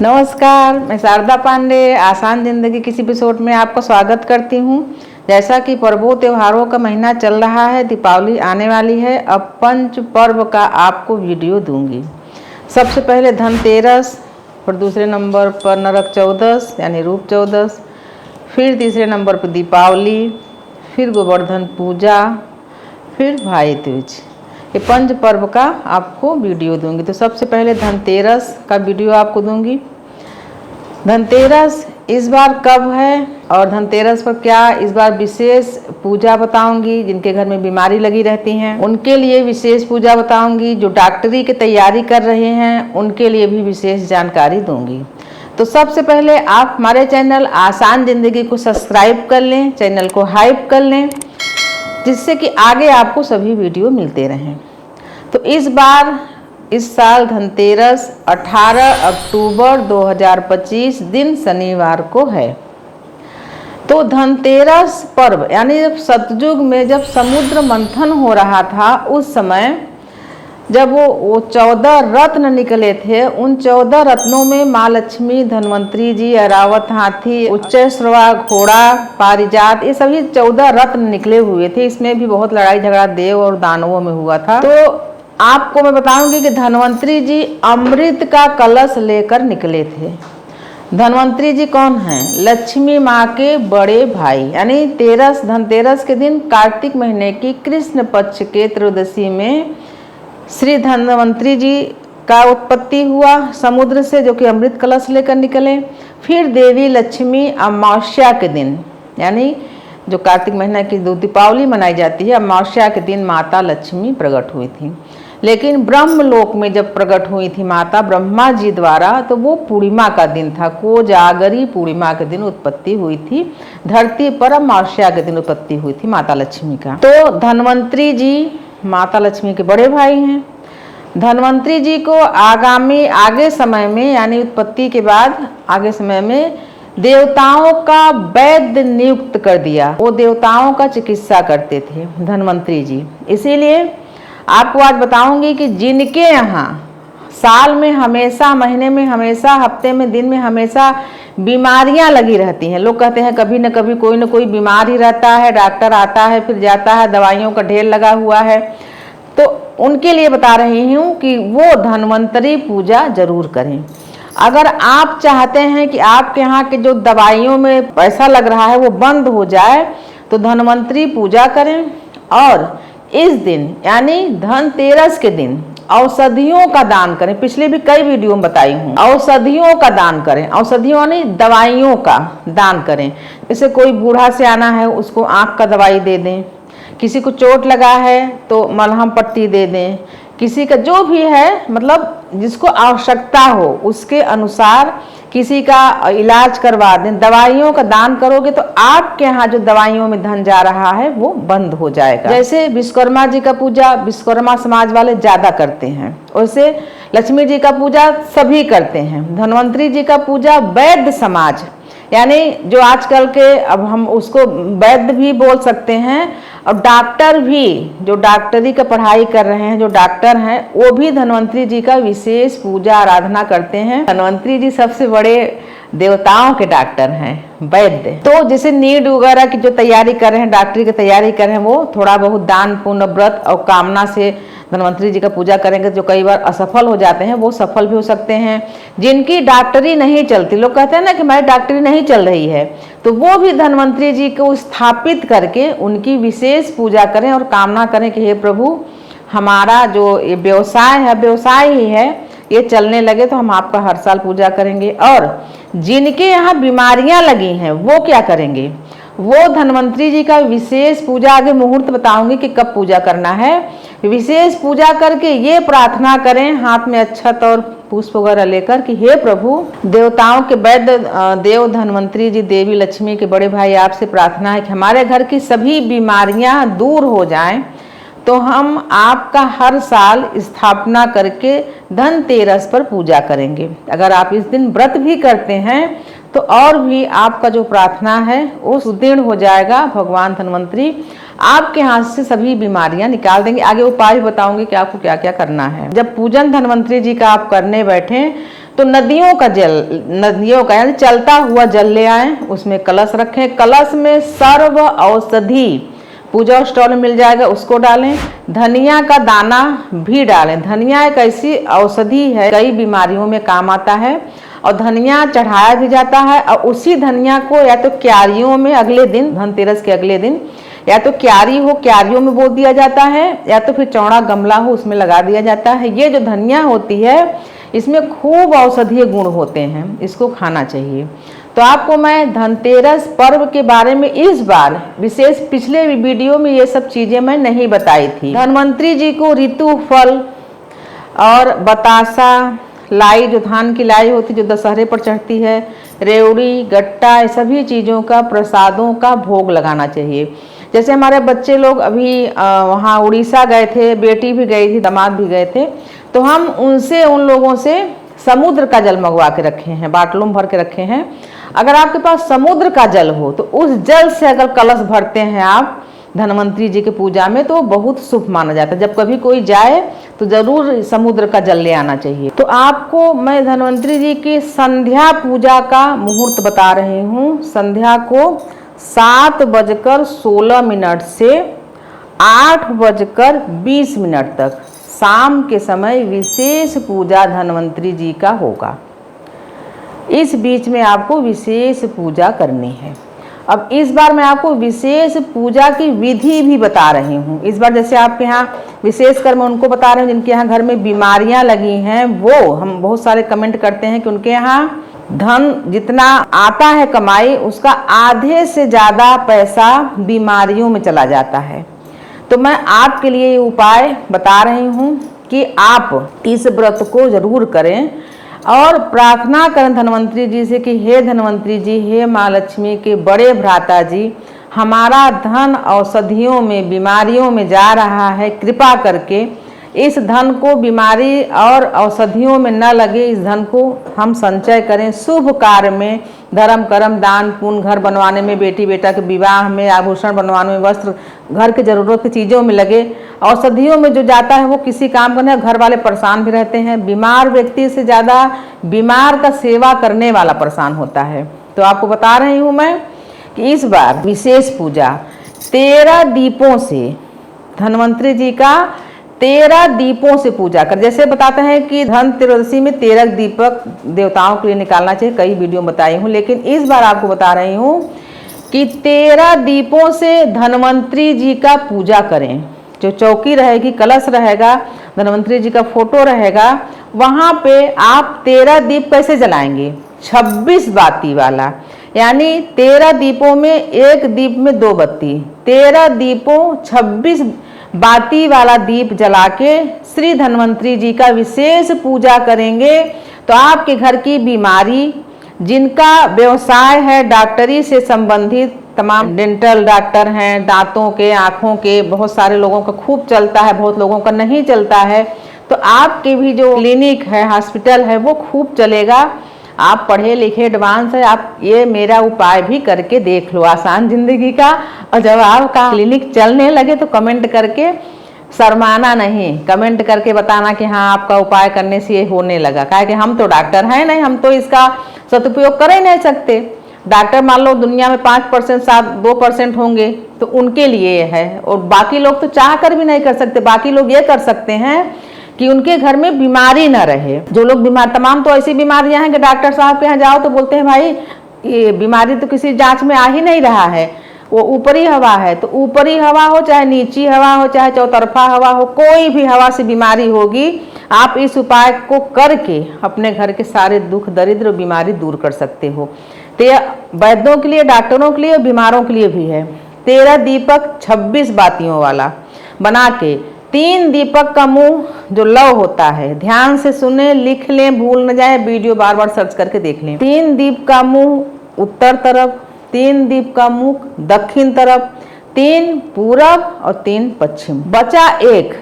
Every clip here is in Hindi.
नमस्कार, मैं शारदा पांडे आसान जिंदगी की एपिसोड में आपका स्वागत करती हूँ। जैसा कि पर्वों त्योहारों का महीना चल रहा है, दीपावली आने वाली है। अब पंच पर्व का आपको वीडियो दूंगी। सबसे पहले धनतेरस, फिर दूसरे नंबर पर नरक चौदस यानी रूप चौदस, फिर तीसरे नंबर पर दीपावली, फिर गोवर्धन पूजा, फिर भाई दूज। ये पंच पर्व का आपको वीडियो दूंगी। तो सबसे पहले धनतेरस का वीडियो आपको दूंगी। धनतेरस इस बार कब है और धनतेरस पर क्या इस बार विशेष पूजा बताऊंगी। जिनके घर में बीमारी लगी रहती हैं उनके लिए विशेष पूजा बताऊंगी। जो डॉक्टरी की तैयारी कर रहे हैं उनके लिए भी विशेष जानकारी दूंगी। तो सबसे पहले आप हमारे चैनल आसान जिंदगी को सब्सक्राइब कर लें, चैनल को हाइप कर लें, जिससे कि आगे आपको सभी वीडियो मिलते रहें। तो इस साल धनतेरस 18 अक्टूबर 2025 दिन शनिवार को है। तो धनतेरस पर्व यानी जब सतयुग में जब समुद्र मंथन हो रहा था, उस समय जब वो 14 रत्न निकले थे, उन 14 रत्नों में माँ लक्ष्मी, धन्वंतरी जी, ऐरावत हाथी, उच्चैश्रवा घोड़ा, पारिजात, ये सभी 14 रत्न निकले हुए थे। इसमें भी बहुत लड़ाई झगड़ा देव और दानवों में हुआ था। तो आपको मैं बताऊंगी कि धन्वंतरी जी अमृत का कलश लेकर निकले थे। धन्वंतरी जी कौन हैं? लक्ष्मी माँ के बड़े भाई। यानी धनतेरस के दिन कार्तिक महीने की कृष्ण पक्ष के त्रयोदशी में श्री धन्वंतरी जी का उत्पत्ति हुआ समुद्र से, जो कि अमृत कलश लेकर निकले। फिर देवी लक्ष्मी अमावस्या के दिन, यानी जो कार्तिक महीना की दीपावली मनाई जाती है, अमावस्या के दिन माता लक्ष्मी प्रकट हुई थी। लेकिन ब्रह्मलोक में जब प्रकट हुई थी माता ब्रह्मा जी द्वारा, तो वो पूर्णिमा का दिन था। कोजागरी पूर्णिमा के दिन उत्पत्ति हुई थी। धरती पर अमावस्या के दिन उत्पत्ति हुई थी माता लक्ष्मी का। तो धन्वंतरी जी माता लक्ष्मी के बड़े भाई हैं। धन्वंतरी जी को आगे समय में, यानी उत्पत्ति के बाद आगे समय में देवताओं का वैद्य नियुक्त कर दिया। वो देवताओं का चिकित्सा करते थे धन्वंतरी जी। इसीलिए आपको आज बताऊंगी कि जिनके यहाँ साल में हमेशा, महीने में हमेशा, हफ्ते में, दिन में हमेशा बीमारियां लगी रहती हैं। लोग कहते हैं कभी न कभी कोई न कोई बीमार ही रहता है, डॉक्टर आता है फिर जाता है, दवाइयों का ढेर लगा हुआ है। तो उनके लिए बता रही हूँ कि वो धन्वंतरी पूजा जरूर करें। अगर आप चाहते हैं कि आपके यहाँ के जो दवाइयों में पैसा लग रहा है वो बंद हो जाए, तो धन्वंतरी पूजा करें। और इस दिन यानी धनतेरस के दिन औषधियों का दान करें। पिछले भी कई वीडियो में बताई हूँ, औषधियों का दान करें। औषधियों यानी दवाइयों का दान करें। जैसे कोई बूढ़ा से आना है, उसको आँख का दवाई दे दें। किसी को चोट लगा है तो मलहम पट्टी दे दें। किसी का जो भी है, मतलब जिसको आवश्यकता हो उसके अनुसार किसी का इलाज करवा दें। दवाइयों का दान करोगे तो आपके यहाँ जो दवाइयों में धन जा रहा है वो बंद हो जाएगा। जैसे विश्वकर्मा जी का पूजा विश्वकर्मा समाज वाले ज्यादा करते हैं, वैसे लक्ष्मी जी का पूजा सभी करते हैं। धन्वंतरी जी का पूजा वैद्य समाज, यानी जो आजकल के, अब हम उसको वैद्य भी बोल सकते हैं, और डॉक्टर भी, जो डॉक्टरी का पढ़ाई कर रहे हैं, जो डॉक्टर हैं, वो भी धन्वंतरी जी का विशेष पूजा आराधना करते हैं। धन्वंतरी जी सबसे बड़े देवताओं के डॉक्टर हैं, वैद्य। तो जैसे नीट वगैरह की जो तैयारी कर रहे हैं, डॉक्टरी की तैयारी कर रहे हैं, वो थोड़ा बहुत दान पुण्य व्रत और कामना से धन्वंतरी जी का पूजा करेंगे। जो कई बार असफल हो जाते हैं वो सफल भी हो सकते हैं। जिनकी डॉक्टरी नहीं चलती, लोग कहते हैं ना कि हमारी डॉक्टरी नहीं चल रही है, तो वो भी धन्वंतरी जी को स्थापित करके उनकी विशेष पूजा करें और कामना करें कि हे प्रभु, हमारा जो ये व्यवसाय है, व्यवसाय ही है, ये चलने लगे तो हम आपका हर साल पूजा करेंगे। और जिनके यहाँ बीमारियां लगी हैं वो क्या करेंगे? वो धन्वंतरी जी का विशेष पूजा, आगे मुहूर्त बताऊंगी कि कब पूजा करना है। विशेष पूजा करके ये प्रार्थना करें, हाथ में अक्षत और पुष्प वगैरह लेकर, कि हे प्रभु, देवताओं के वैद्य देव धन्वंतरी जी, देवी लक्ष्मी के बड़े भाई, आपसे प्रार्थना है कि हमारे घर की सभी बीमारियां दूर हो जाएं। तो हम आपका हर साल स्थापना करके धनतेरस पर पूजा करेंगे। अगर आप इस दिन व्रत भी करते हैं तो और भी आपका जो प्रार्थना है वो सुदृढ़ हो जाएगा। भगवान धन्वंतरी आपके हाथ से सभी बीमारियां निकाल देंगे। आगे उपाय बताऊंगी कि आपको क्या क्या करना है। जब पूजन धन्वंतरी जी का आप करने बैठे तो नदियों का यानी चलता हुआ जल ले आए, उसमें कलश रखें, कलश में सर्व औषधि पूजा स्टॉल में मिल जाएगा, उसको डालें। धनिया का दाना भी डालें। धनिया एक ऐसी औषधि है, कई बीमारियों में काम आता है और धनिया चढ़ाया भी जाता है। और उसी धनिया को या तो क्यारियों में अगले दिन, धनतेरस के अगले दिन, या तो क्यारी हो, क्यारियों में बो दिया जाता है, या तो फिर चौड़ा गमला हो, उसमें लगा दिया जाता है। ये जो धनिया होती है इसमें खूब औषधीय गुण होते हैं, इसको खाना चाहिए। तो आपको मैं धनतेरस पर्व के बारे में इस बार विशेष, पिछले वीडियो में ये सब चीजें मैं नहीं बताई थी। धनवंतरी जी को ऋतु फल और बतासा, लाई जो धान की लाई होती जो दशहरे पर चढ़ती है, रेवड़ी, गट्टा, ये सभी चीज़ों का, प्रसादों का भोग लगाना चाहिए। जैसे हमारे बच्चे लोग अभी वहाँ उड़ीसा गए थे, बेटी भी गई थी, दामाद भी गए थे, तो हम उन लोगों से समुद्र का जल मंगवा के रखे हैं, बाटलों में भर के रखे हैं। अगर आपके पास समुद्र का जल हो तो उस जल से अगर कलश भरते हैं आप धनवंतरी जी की पूजा में तो बहुत शुभ माना जाता है। जब कभी कोई जाए तो जरूर समुद्र का जल ले आना चाहिए। तो आपको मैं धनवंतरी जी की संध्या पूजा का मुहूर्त बता रही हूँ। संध्या को 7:16 से 8:20 तक शाम के समय विशेष पूजा धनवंतरी जी का होगा। इस बीच में आपको विशेष पूजा करनी है। अब इस बार मैं आपको विशेष पूजा की विधि भी बता रही हूँ। इस बार जैसे आपके यहाँ विशेषकर मैं उनको बता रही हूँ जिनके यहाँ घर में बीमारियाँ लगी हैं, वो हम बहुत सारे कमेंट करते हैं कि उनके यहाँ धन जितना आता है कमाई, उसका आधे से ज़्यादा पैसा बीमारियों में चला जाता है। तो मैं आपके लिए ये उपाय बता रही हूँ कि आप इस व्रत को जरूर करें और प्रार्थना करें धनवंतरी जी से कि हे धनवंतरी जी, हे माँ लक्ष्मी के बड़े भ्राता जी, हमारा धन औषधियों में, बीमारियों में जा रहा है, कृपा करके इस धन को बीमारी और औषधियों में न लगे, इस धन को हम संचय करें, शुभ कार्य में, धर्म कर्म दान पुण्य, घर बनवाने में, बेटी बेटा के विवाह में, आभूषण बनवाने में, वस्त्र, घर के जरूरत की चीज़ों में लगे। औषधियों में जो जाता है वो किसी काम का नहीं, घर वाले परेशान भी रहते हैं। बीमार व्यक्ति से ज़्यादा बीमार का सेवा करने वाला परेशान होता है। तो आपको बता रही हूँ मैं कि इस बार विशेष पूजा 13 दीपों से, धनवंतरी जी का 13 दीपों से पूजा कर। जैसे बताते हैं कि धनतेरसी में 13 दीपक देवताओं के लिए निकालना चाहिए, कई वीडियो बताई हूँ, लेकिन इस बार आपको बता रही हूँ कि 13 दीपों से धनवंतरी जी का पूजा करें। जो चौकी रहेगी, कलश रहेगा, धनवंतरी जी का फोटो रहेगा, वहाँ पे आप 13 दीप कैसे जलाएंगे? 26 बाती वाला, यानी 13 दीपों में एक दीप में 2 बत्ती, 13 दीपों 26 बाती वाला दीप जला के श्री धनवंतरी जी का विशेष पूजा करेंगे तो आपके घर की बीमारी, जिनका व्यवसाय है डॉक्टरी से संबंधित, तमाम डेंटल डॉक्टर हैं, दांतों के, आँखों के, बहुत सारे लोगों का खूब चलता है, बहुत लोगों का नहीं चलता है, तो आपके भी जो क्लिनिक है, हॉस्पिटल है, वो खूब चलेगा। आप पढ़े लिखे एडवांस है, आप ये मेरा उपाय भी करके देख लो, आसान जिंदगी का। और जब आपका क्लिनिक चलने लगे तो कमेंट करके शर्माना नहीं, कमेंट करके बताना कि हाँ आपका उपाय करने से ये होने लगा। काहे कि हम तो डॉक्टर हैं नहीं, हम तो इसका सदुपयोग कर ही नहीं सकते। डॉक्टर मान लो दुनिया में 5% 2% होंगे तो उनके लिए है, और बाकी लोग तो चाह कर भी नहीं कर सकते। बाकी लोग ये कर सकते हैं कि उनके घर में बीमारी ना रहे। जो लोग बीमार, तमाम तो ऐसी बीमारियां हैं कि डॉक्टर साहब के यहाँ जाओ तो बोलते हैं भाई ये बीमारी तो किसी जांच में आ ही नहीं रहा है, वो ऊपरी हवा है। तो ऊपरी हवा हो चाहे नीची हवा हो चाहे चौतरफा हवा हो, कोई भी हवा से बीमारी होगी, आप इस उपाय को करके अपने घर के सारे दुख दरिद्र बीमारी दूर कर सकते हो। तो वैद्यों के लिए, डॉक्टरों के लिए, बीमारों के लिए भी है। 13 दीपक 26 बातियों वाला बना के, 3 दीपक का मुंह जो लव होता है, ध्यान से सुने, लिख लें, भूल न जाए, वीडियो बार बार सर्च करके देख लें। 3 दीप का मुंह उत्तर तरफ, 3 दीप का मुख दक्षिण तरफ, 3 पूरब और 3 पश्चिम। बचा एक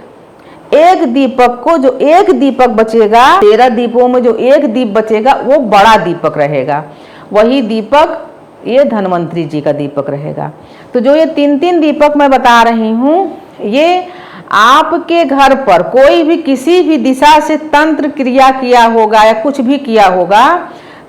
दीपक को, जो एक दीपक बचेगा 13 दीपों में, जो एक दीप बचेगा वो बड़ा दीपक रहेगा। वही दीपक ये धनवंतरी जी का दीपक रहेगा। तो जो ये 3-3 दीपक मैं बता रही हूँ, ये आपके घर पर कोई भी किसी भी दिशा से तंत्र क्रिया किया होगा या कुछ भी किया होगा,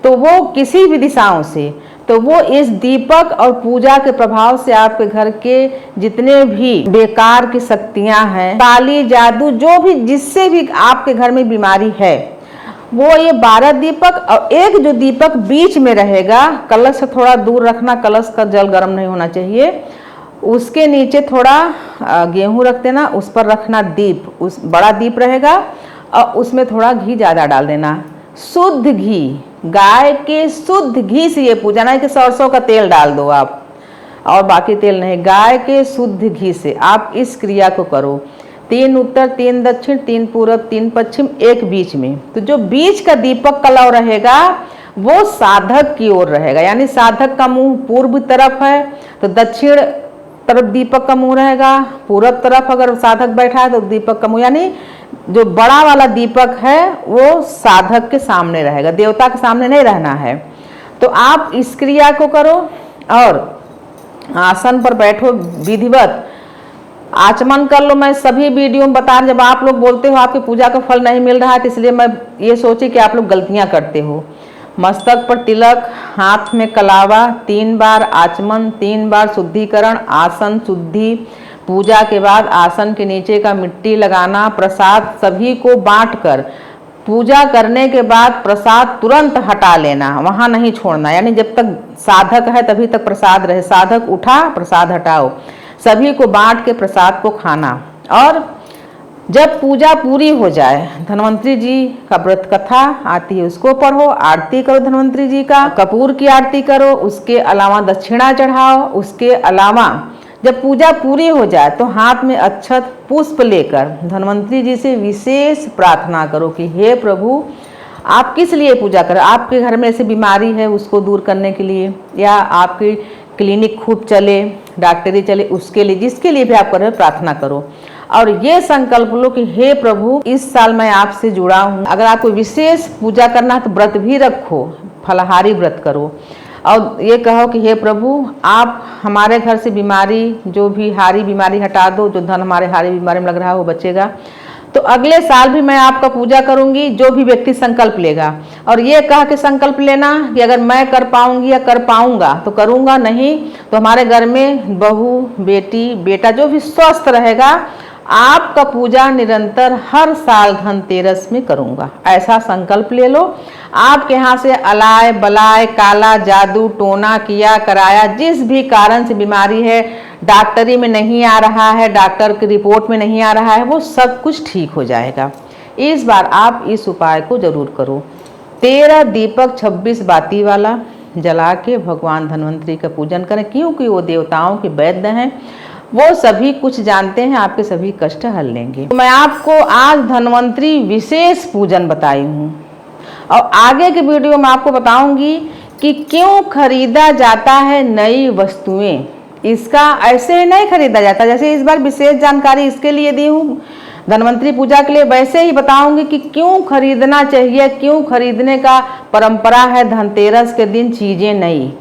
तो वो किसी भी दिशाओं से, तो वो इस दीपक और पूजा के प्रभाव से आपके घर के जितने भी बेकार की शक्तियां हैं, काली जादू, जो भी जिससे भी आपके घर में बीमारी है, वो ये 12 दीपक और एक जो दीपक बीच में रहेगा, कलश से थोड़ा दूर रखना, कलश का जल गर्म नहीं होना चाहिए, उसके नीचे थोड़ा गेहूं रख देना, उस पर रखना दीप, उस बड़ा दीप रहेगा और उसमें थोड़ा घी ज़्यादा डाल देना, शुद्ध घी, गाय के शुद्ध घी से ये पूजा, नहीं कि सरसों का तेल डाल दो आप और बाकी तेल नहीं, गाय के शुद्ध घी से आप इस क्रिया को करो। 3 उत्तर 3 दक्षिण 3 पूरब 3 पश्चिम 1 बीच में, तो जो बीच का दीपक कलव रहेगा वो साधक की ओर रहेगा, यानी साधक का मुंह पूर्व तरफ है तो दक्षिण तरफ दीपक का मुंह रहेगा, पूरब तरफ अगर साधक बैठा है तो दीपक का मुंह, यानी जो बड़ा वाला दीपक है वो साधक के सामने रहेगा, देवता के सामने नहीं रहना है। तो आप इस क्रिया को करो और आसन पर बैठो, विधिवत आचमन कर लो। मैं सभी वीडियो में बता रही, जब आप लोग बोलते हो आपकी पूजा का फल नहीं मिल रहा है, तो इसलिए मैं ये सोची कि आप लोग गलतियां करते हो। मस्तक पर तिलक, हाथ में कलावा, 3 बार आचमन, 3 बार शुद्धिकरण, आसन शुद्धि, पूजा के बाद आसन के नीचे का मिट्टी लगाना, प्रसाद सभी को बांटकर पूजा करने के बाद प्रसाद तुरंत हटा लेना, वहां नहीं छोड़ना, यानी जब तक साधक है तभी तक प्रसाद रहे, साधक उठा प्रसाद हटाओ, सभी को बांट के प्रसाद को खाना। और जब पूजा पूरी हो जाए, धन्वंतरी जी का व्रत कथा आती है उसको पढ़ो, आरती करो धन्वंतरी जी का, कपूर की आरती करो, उसके अलावा दक्षिणा चढ़ाओ। उसके अलावा जब पूजा पूरी हो जाए तो हाथ में अक्षत पुष्प लेकर धन्वंतरी जी से विशेष प्रार्थना करो कि हे प्रभु, आप किस लिए पूजा करो, आपके घर में ऐसी बीमारी है उसको दूर करने के लिए, या आपकी क्लिनिक खूब चले, डॉक्टरी चले, उसके लिए, जिसके लिए भी आप कर रहे हो प्रार्थना करो। और ये संकल्प लो कि हे प्रभु, इस साल मैं आपसे जुड़ा हूँ। अगर आपको विशेष पूजा करना है तो व्रत भी रखो, फलाहारी व्रत करो और ये कहो कि हे प्रभु, आप हमारे घर से बीमारी, जो भी हारी बीमारी हटा दो, जो धन हमारे हारी बीमारी में लग रहा है वो बचेगा, तो अगले साल भी मैं आपका पूजा करूंगी। जो भी व्यक्ति संकल्प लेगा, और ये कह के संकल्प लेना कि अगर मैं कर पाऊंगी या कर पाऊंगा तो करूंगा, नहीं तो हमारे घर में बहू, बेटी, बेटा जो भी स्वस्थ रहेगा, आपका पूजा निरंतर हर साल धनतेरस में करूंगा, ऐसा संकल्प ले लो। आपके यहाँ से अलाय बलाय, काला जादू, टोना किया कराया, जिस भी कारण से बीमारी है, डॉक्टरी में नहीं आ रहा है, डॉक्टर की रिपोर्ट में नहीं आ रहा है, वो सब कुछ ठीक हो जाएगा। इस बार आप इस उपाय को जरूर करो। 13 दीपक 26 बाती वाला जला के भगवान धन्वंतरी का पूजन करें, क्योंकि वो देवताओं के वैद्य हैं, वो सभी कुछ जानते हैं, आपके सभी कष्ट हल लेंगे। तो मैं आपको आज धन्वंतरी विशेष पूजन बताई हूँ और आगे के वीडियो में आपको बताऊंगी कि क्यों खरीदा जाता है नई वस्तुएं। इसका ऐसे नहीं खरीदा जाता, जैसे इस बार विशेष जानकारी इसके लिए दी हूँ धन्वंतरी पूजा के लिए, वैसे ही बताऊंगी कि क्यों खरीदना चाहिए, क्यों खरीदने का परंपरा है धनतेरस के दिन चीजें नई,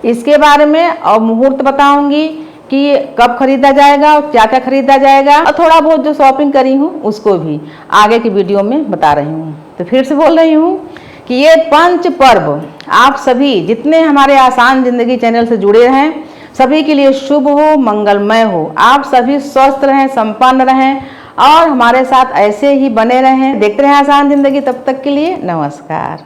इसके बारे में। और मुहूर्त बताऊंगी कि कब खरीदा जाएगा और क्या क्या खरीदा जाएगा, और थोड़ा बहुत जो शॉपिंग करी हूँ उसको भी आगे की वीडियो में बता रही हूँ। तो फिर से बोल रही हूँ कि ये पंच पर्व आप सभी जितने हमारे आसान जिंदगी चैनल से जुड़े हैं, सभी के लिए शुभ हो, मंगलमय हो। आप सभी स्वस्थ रहें, संपन्न रहें और हमारे साथ ऐसे ही बने रहें, देखते रहें आसान जिंदगी। तब तक के लिए नमस्कार।